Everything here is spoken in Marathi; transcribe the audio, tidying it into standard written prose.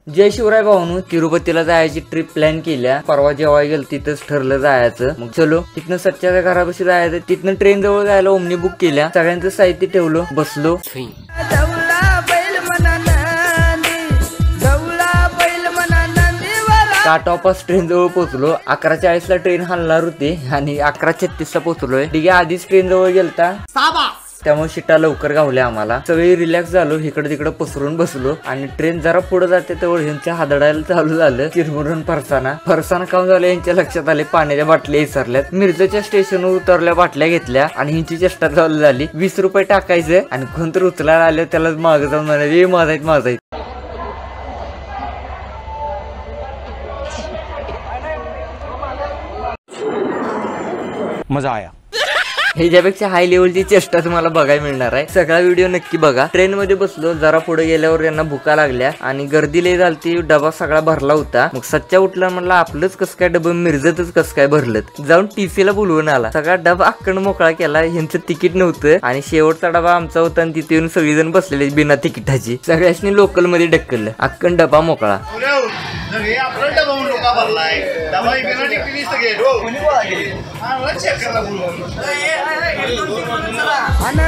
जय शिवराय भाऊनो, तिरुपतीला जायची ट्रिप प्लॅन केल्या. परवा जेव्हा गेल तिथंच ठरलं जायचं. मग चलो तिथनं सच्च्याच्या घरापाशी जायचं. तिथनं ट्रेन जवळ जायला ओमनी बुक केल्या. सगळ्यांचं साहित्य ठेवलं, बसलो. काटॉपास ट्रेन जवळ पोहोचलो. 11:40ला ट्रेन हलणार होती आणि 11:36ला पोहोचलोय. ठीक आहे, आधीच ट्रेन जवळ गेलता त्यामुळे शिटा लवकर गावल्या आम्हाला. सगळी रिलॅक्स झालो, इकडे तिकडे पसरून बसलो आणि ट्रेन जरा पुढे जाते तेवढं ह्यांच्या हादडायला चालू झालं. चिरमुरून फरसाना खाऊन झालं. यांच्या लक्षात आले पाण्याच्या बाटल्या विसरल्यात. मिरजेच्या स्टेशनवर उतरल्या, बाटल्या घेतल्या आणि ह्यांची चेष्टा चालू झाली. 20 रुपये टाकायचं आणि कोणतरी उचलायला आलं त्याला मागं जाऊन म्हणाले माझा मजा आया. ह्याच्यापेक्षा हाय लेवलची चेष्टा तुम्हाला बघायला मिळणार आहे. सगळा व्हिडिओ नक्की बघा. ट्रेन मध्ये बसलो, जरा पुढे गेल्यावर यांना भुका लागल्या आणि गर्दी लई झालती. डबा सगळा भरला होता. मग सच्चा उठला, म्हणला आपलंच कसं काय डबा मिरजतच कसं काय भरलं. जाऊन टीसीला बोलवून आला. सगळा डबा अक्कड मोकळा केला. ह्यांचं तिकीट नव्हतं आणि शेवटचा डबा आमचा होता आणि तिथे येऊन सगळेजण बसलेले बिना तिकिटाची. सगळ्यांनी लोकल मध्ये ढकललं. अक्कड डबा मोकळा. अन